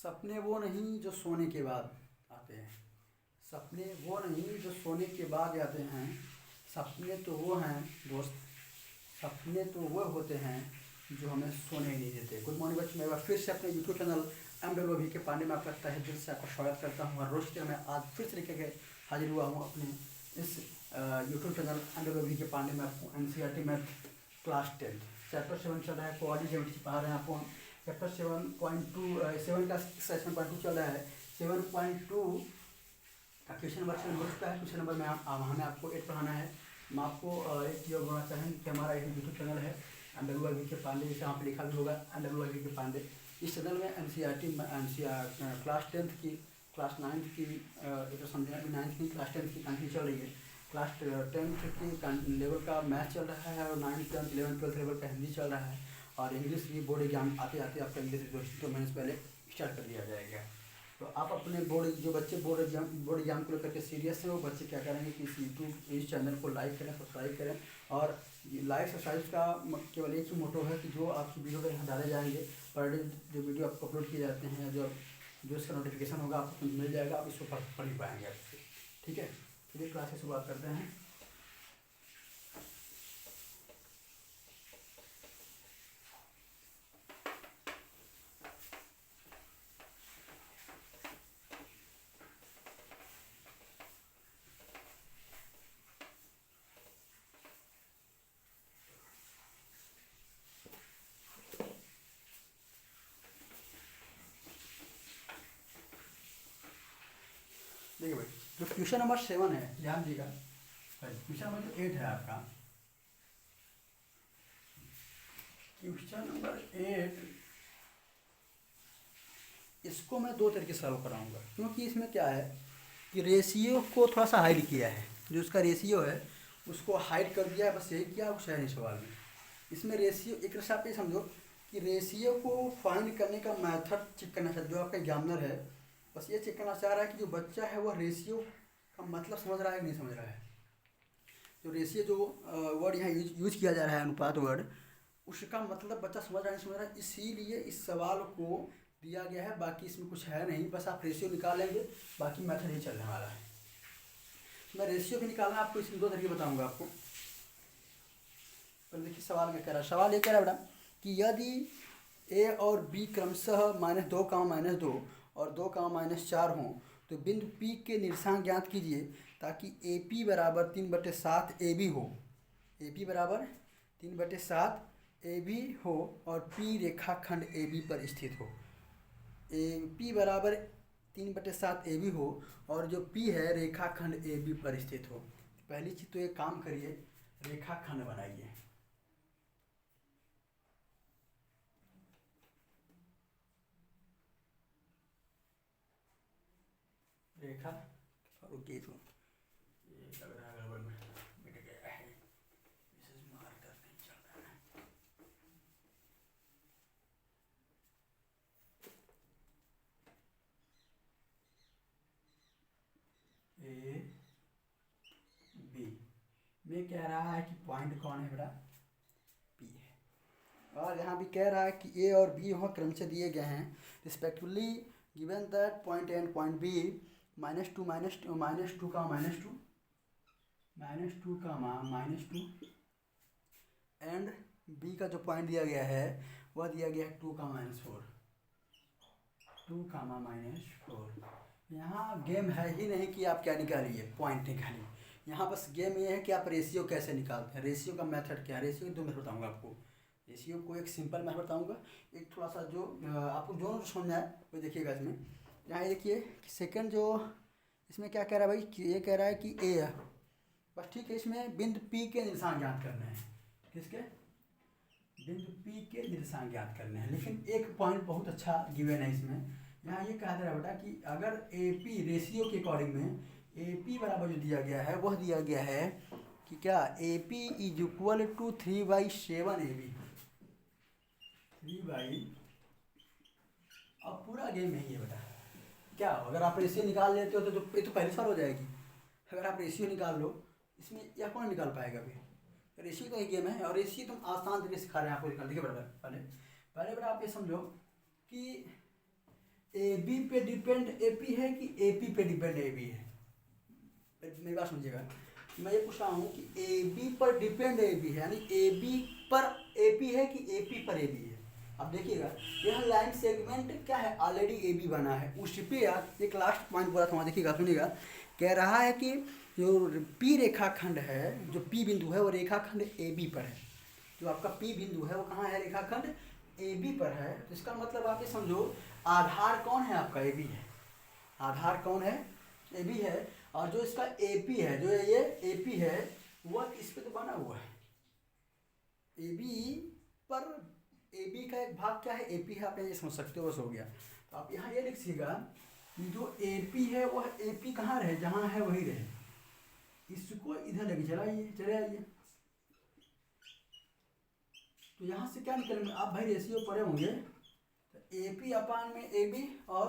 सपने वो नहीं जो सोने के बाद आते हैं। सपने वो नहीं जो सोने के बाद आते हैं। सपने तो वो हैं दोस्त, सपने तो वो होते हैं जो हमें सोने ही नहीं देते। गुड मॉर्निंग बच्चों, मैं फिर से अपने यूट्यूब चैनल MWV के पांडे में आपका तहे दिल से आपका स्वागत करता हूँ। और रोज की मैं आज फिर से लेकर के हाजिर हुआ हूँ अपने इस यूट्यूब चैनल MWV के पांडे में। आपको NCERT मैथ क्लास 10 चैप्टर 7 चल रहा है, कोऑर्डिनेट ज्योमेट्री पढ़ा रहे हैं आपको। चैप्टर 7 का 7.2 चल रहा है। 7.2 का क्वेश्चन नंबर 7 हो चुका है। क्वेश्चन नंबर में हमें आपको 8 पढ़ाना है। मैं आपको एक चीज़ बोलना चाहेंगे कि हमारा एक यूट्यूब चैनल है MWV के पांडे, जैसे यहाँ पे लिखा भी होगा MWV के पांडे। इस चैनल में NCERT क्लास 10 की, क्लास 9 की, तो समझे अभी 9th की, क्लास 10 की कंटिन्यू चल रही है। क्लास 10th की लेवल का मैथ चल रहा है और 9th 10th 11th 12th level का हिंदी चल रहा है। और इंग्लिश की बोर्ड एग्जाम आते आते आपका इंग्लिश 2 महीने से पहले स्टार्ट कर दिया जाएगा। तो आप अपने जो बच्चे बोर्ड एग्जाम को लेकर के सीरियस हैं, वो बच्चे क्या करेंगे कि इस चैनल को लाइक करें, सब्सक्राइब करें। और लाइक सब्सक्राइब का केवल एक ही मोटो है कि जो आपकी वीडियो पर यहाँ डाले जाएंगे, पर डे जो वीडियो आपको अपलोड किए जाते हैं, जो इसका नोटिफिकेशन होगा आपको मिल जाएगा, आप इसको पढ़ ही पाएंगे आपसे। ठीक है, चलिए क्लास की शुरुआत करते हैं। देखिए भाई, जो क्वेश्चन नंबर 7 है, ध्यान दीजिएगा। क्वेश्चन नंबर जो 8 है आपका, क्वेश्चन नंबर 8, इसको मैं 2 तरीके से सॉल्व कराऊंगा। क्योंकि इसमें क्या है कि रेशियो को थोड़ा सा हाइड किया है, जो उसका रेशियो है उसको हाइड कर दिया है, बस यही किया, कुछ है नहीं सवाल में। इसमें रेशियो एक तरह से आप ये समझो कि रेशियो को फाइंड करने का मेथड चेक करना चाहता है जो आपका एग्जामिनर है। बस ये चेक करना चाह रहा है कि जो बच्चा है वो रेशियो का मतलब समझ रहा है कि नहीं समझ रहा है। जो रेशियो जो वर्ड यहाँ यूज किया जा रहा है, अनुपात वर्ड, उसका मतलब बच्चा समझ रहा है नहीं समझ रहा है, इसीलिए इस सवाल को दिया गया है। बाकी इसमें कुछ है नहीं, बस आप रेशियो निकालेंगे, बाकी मेथड ही चलने वाला है। मैं रेशियो भी निकालना आपको इसमें 2 तरीके बताऊंगा आपको। पर देखिए सवाल क्या कह रहा है। सवाल ये कह रहा है बेटा कि यदि A और B क्रमशः -2, और 2, -4 हों, तो बिंदु P के निर्देशांक ज्ञात कीजिए ताकि AP बराबर 3/7 AB हो। AP बराबर 3/7 AB हो और P रेखाखंड AB पर स्थित हो। AP बराबर 3/7 AB हो और जो P है रेखाखंड AB पर स्थित हो। पहली चीज़ तो एक काम करिए, रेखाखंड बनाइए। रेखा रुकिए, तो ये लग रहा है गड़बड़ में मिट गया है, इसे मार्कर नहीं चल रहा है। A B में कह रहा है कि पॉइंट कौन है बेटा, P है। और यहाँ भी कह रहा है कि A और B वहाँ क्रम से दिए गए हैं, respectively given that point A and point B -2 -2 का -2 एंड B का जो पॉइंट दिया गया है वह दिया गया है 2, -4 2, -4। यहाँ गेम है ही नहीं कि आप क्या निकालिए, पॉइंट निकालिए। यहाँ बस गेम ये है कि आप रेशियो कैसे निकालते हैं। रेशियो का मेथड क्या है, रेशियो के 2 मेथड बताऊँगा आपको। रेशियो को एक सिंपल मेथड बताऊँगा, एक थोड़ा सा जो आपको दोनों समझ में आए वो देखिएगा। इसमें यहाँ देखिए कि सेकंड जो इसमें क्या कह रहा है भाई कि ये कह रहा है कि A है, बस ठीक है। इसमें बिंदु P के निर्देशांक ज्ञात करने हैं। किसके? बिंदु P के निर्देशांक ज्ञात करने हैं। लेकिन एक पॉइंट बहुत अच्छा गिवन है इसमें। यहाँ ये कहा जा रहा है बेटा कि अगर AP रेशियो के अकॉर्डिंग में AP बराबर जो दिया गया है वह दिया गया है कि क्या AP = 3/7 AB। 3/, अब पूरा गेम यही है बेटा। क्या अगर आप रेशियो निकाल लेते हो तो ये तो पहली सवाल हो जाएगी। अगर आप रेशियो निकाल लो, इसमें यह कौन निकाल पाएगा अभी। रेशियो का ही गेम है, और रेशियो तुम आसान तरीके से सिखा रहे हैं आपको निकाल। देखिए बेटा, पहले बेटा आप ये समझो कि ए बी पे डिपेंड ए पी है कि ए पी पे डिपेंड ए बी है? मेरी बात समझिएगा, मैं ये पूछ रहा हूँ कि ए बी पर डिपेंड ए बी है, यानी ए बी पर ए पी है कि ए पी पर ए बी है? अब देखिएगा यह लाइन सेगमेंट क्या है, ऑलरेडी ए बी बना है, उस पे यार एक लास्ट पॉइंट बोला था, देखिएगा सुनिएगा, कह रहा है कि जो पी रेखाखंड है, जो पी बिंदु है वो रेखाखंड ए बी पर है। जो आपका पी बिंदु है वो कहाँ है, रेखाखंड ए बी पर है। तो इसका मतलब आप ये समझो आधार कौन है आपका, ए बी है। आधार कौन है, ए बी है। और जो इसका ए पी है, जो ये ए पी है, वह इस पे तो बना हुआ है ए बी पर। ए बी का एक भाग क्या है, ए पी है, आप ये समझ सकते हो, बस हो गया। तो आप यहाँ ये लिखिएगा कि जो ए पी है वह ए पी कहाँ रहे, जहाँ है वही रहे, इसको इधर लेके चले आइए। तो यहाँ से क्या निकलेंगे आप भाई, रेशियो पढ़े होंगे, तो ए पी अपान में ए बी और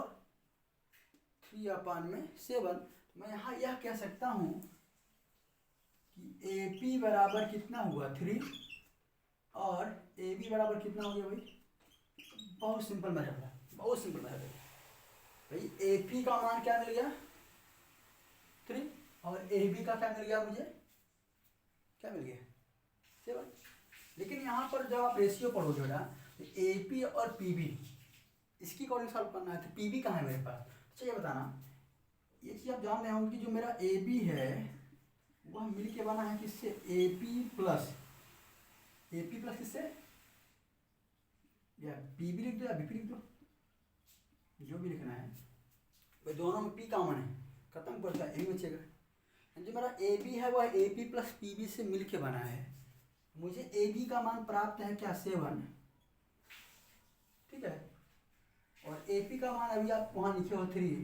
3 अपान में 7। तो मैं यहाँ यह कह सकता हूँ कि ए पी बराबर कितना हुआ 3 और ए बी बराबर कितना हो गया भाई। बहुत सिंपल मेथड है, बहुत सिंपल मेथड है भाई। ए पी का मान क्या मिल गया 3 और ए बी का क्या मिल गया मुझे, क्या मिल गया 7। लेकिन यहाँ पर जब आप रेशियो पढ़ोगे बेटा, तो ए पी और पी बी इसकी अकॉर्डिंग सॉल्व करना है। तो पी बी कहाँ है मेरे पास, चलिए बताना। ये चीज़ आप जान रहे होंगे कि जो मेरा ए बी है वह मिल के बना है किससे, ए पी प्लस किससे, या पी बी लिख दो या बी पी लिख दो, जो भी लिखना है भाई। दोनों में पी कॉमन है, खत्म करता है, यही बचेगा। जो मेरा ए बी है वह A P plus P B से मिल के बना है। मुझे ए बी का मान प्राप्त है क्या 7, ठीक है। और ए पी का मान अभी आप वहाँ लिखे हो 3,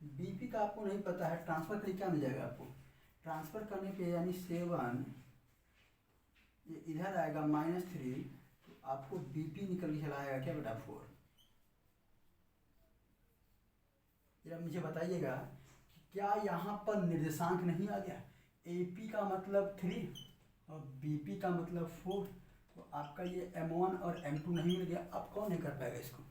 बी पी का आपको नहीं पता है, ट्रांसफर करके क्या मिल जाएगा आपको, ट्रांसफर करने पे यानी 7 ये इधर आएगा -3, तो आपको बी पी निकल के चला आएगा क्या बेटा 4। ये मुझे बताइएगा कि क्या यहाँ पर निर्देशांक नहीं आ गया, ए पी का मतलब 3 और बी पी का मतलब 4, तो आपका ये M1 और M2 नहीं मिल गया। अब कौन नहीं कर पाएगा इसको।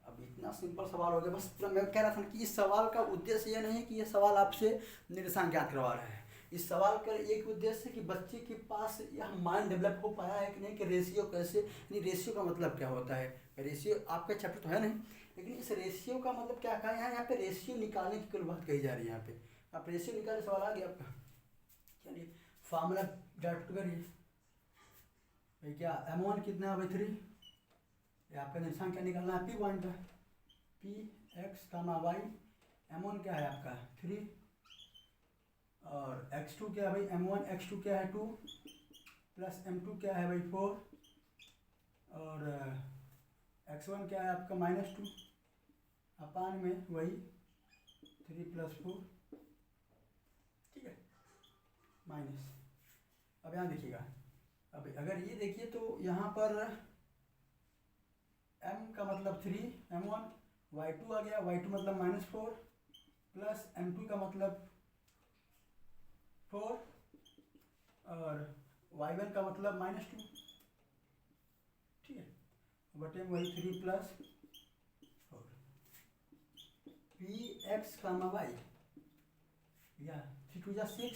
अब इतना सिंपल सवाल हो गया। बस मैं कह रहा था कि इस सवाल का उद्देश्य ये नहीं कि ये सवाल आपसे निर्देशांक ज्ञात करवा रहा है। इस सवाल का एक उद्देश्य है कि बच्चे के पास यह माइंड डेवलप हो पाया है कि नहीं, कि रेशियो कैसे, यानी रेशियो का मतलब क्या होता है। रेशियो आपका चैप्टर तो है नहीं, लेकिन इस रेशियो का मतलब क्या कहा है यहाँ पे, रेशियो निकालने की कुल बात कही जा रही है। यहाँ पे आप रेशियो निकालने सवाल आ गया आपका, चलिए फार्मूला डायरेक्ट करिए भाई। क्या M1 कितना है भाई 3, ये आपका निशान क्या निकालना है, पी पॉइंट है, P x comma y. M1 क्या है आपका 3 और x2 क्या है भाई, M1 x2 क्या है 2 प्लस M2 क्या है भाई 4 और x1 क्या है आपका -2 अपान में वही 3 + 4, ठीक है, माइनस। अब यहाँ देखिएगा, अब अगर ये देखिए तो यहाँ पर m का मतलब 3 M1, y2 आ गया, y2 मतलब -4 प्लस M2 का मतलब 4 और y1 का मतलब -2, ठीक है, बटे वही 3 + 4 पी एक्स कामा वाई, या 3 2 = 6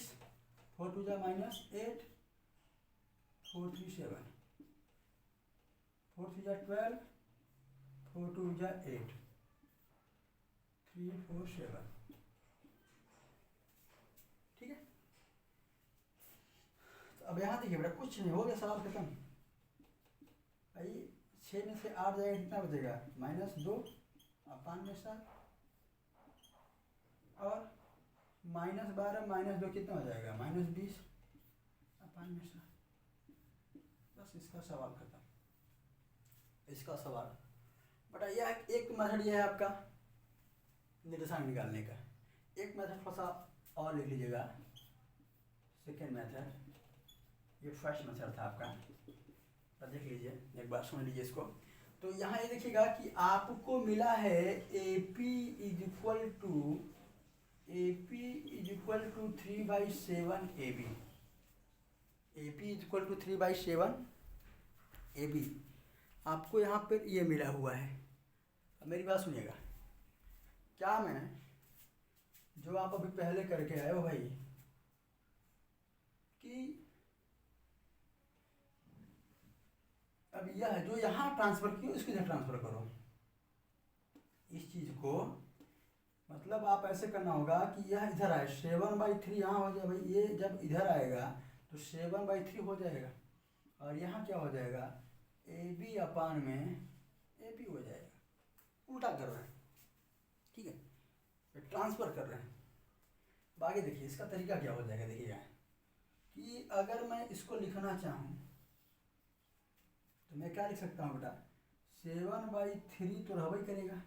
4 2 = -8 4 3 7 4 3 = 12 4 2 = 8 3 4 7, ठीक है। तो अब यहाँ देखिए बेटा, कुछ नहीं हो गया, सवाल खत्म भाई। 6 में से 8 जाएगा, कितना बचेगा -2 अपान में 7 और -12 -2 कितना हो जाएगा -20 अपान में 7। बस इसका सवाल खत्म, इसका सवाल बेटा। यह एक मेथड यह है आपका निर्देशांक निकालने का। एक मेथड थोड़ा सा और लिख लीजिएगा, सेकेंड मेथड, ये फर्स्ट मेथड था आपका, तो देख लीजिए एक बार, सुन लीजिए इसको। तो यहाँ ये देखिएगा कि आपको मिला है AP = 3/7 AB, AP = 3/7 AB आपको यहाँ पर ये मिला हुआ है। मेरी बात सुनिएगा, क्या मैं जो आप अभी पहले करके आए हो भाई कि अब यह जो यहाँ ट्रांसफ़र किया इसको इधर ट्रांसफ़र करो, इस चीज़ को मतलब आप ऐसे करना होगा कि यह इधर आए 7/3 यहाँ हो जाए भाई, ये जब इधर आएगा तो 7/3 हो जाएगा और यहाँ क्या हो जाएगा ए बी अपान में ए पी हो जाएगा। उल्टा कर रहे हैं, ठीक है, ट्रांसफ़र कर रहे हैं। बाकी देखिए इसका तरीका क्या हो जाएगा, देखिएगा कि अगर मैं इसको लिखना चाहूँ तो मैं क्या लिख सकता हूँ बेटा, 7/3 तो रहबे करेगा।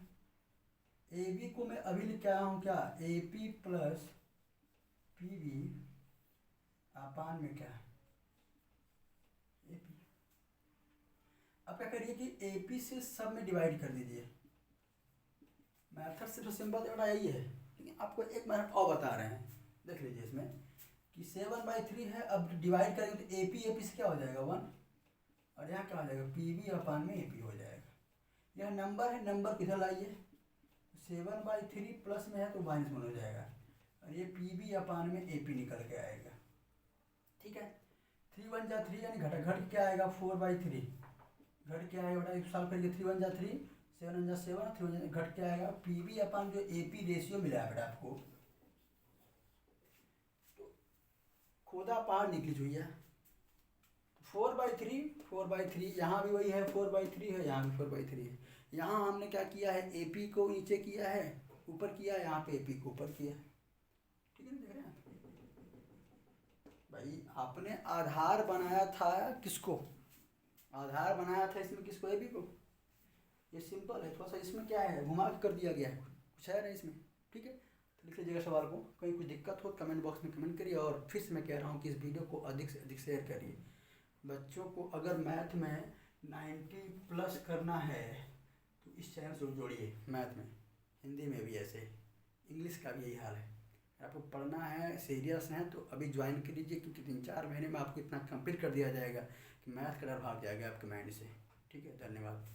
ए बी को मैं अभी लिख के आया हूँ क्या, A P plus P B अपान में क्या ए पी। अब क्या करिए कि ए पी से सब में डिवाइड कर दीजिए। मैथड सिर्फ सिंपल बेटा यही है, लेकिन आपको एक मेथड और बता रहे हैं, देख लीजिए इसमें कि 7/3 है। अब डिवाइड करेंगे तो ए पी से क्या हो जाएगा 1 और यहाँ क्या हो जाएगा पी बी अपान में ए पी हो जाएगा। यह नंबर है, नंबर किधर लाइए, 7/3 प्लस में है तो -1 हो जाएगा और ये पी बी अपान में ए पी निकल के आएगा, ठीक है। 3 1 जा 3 यानी घट क्या आएगा 4/3, घट क्या आएगा बेटा, एक सॉल्व करिए 3 1 जा 3 7 1 जा 7 3 1 घट क्या आएगा पी बी अपान जो ए पी रेशियो मिला है बेटा आपको, तो खुदा पार निकली हुई है 4/3 यहाँ भी वही है 4/3 है, यहाँ भी 4/3 है। यहाँ हमने क्या किया है ए पी को नीचे किया है, ऊपर किया है, यहाँ पे ए पी को ऊपर किया है, ठीक है। देख रहे हैं भाई, आपने आधार बनाया था किसको, आधार बनाया था इसमें किसको, ए बी को। ये सिंपल है, थोड़ा सा इसमें क्या है घुमा के कर दिया गया है, कुछ है नहीं इसमें, ठीक है। तो लिख लीजिएगा सवाल को, कहीं कुछ दिक्कत हो कमेंट बॉक्स में कमेंट करिए और फिर से मैं कह रहा हूँ कि इस वीडियो को अधिक से अधिक शेयर करिए। बच्चों को अगर मैथ में 90+ करना है तो इस चैनल से जोड़िए, मैथ में, हिंदी में भी ऐसे, इंग्लिश का भी यही हाल है। आपको पढ़ना है, सीरियस हैं तो अभी ज्वाइन कर लीजिए, क्योंकि 3-4 महीने में आपको इतना कंप्लीट कर दिया जाएगा कि मैथ का डर भाग जाएगा आपके माइंड से, ठीक है। धन्यवाद।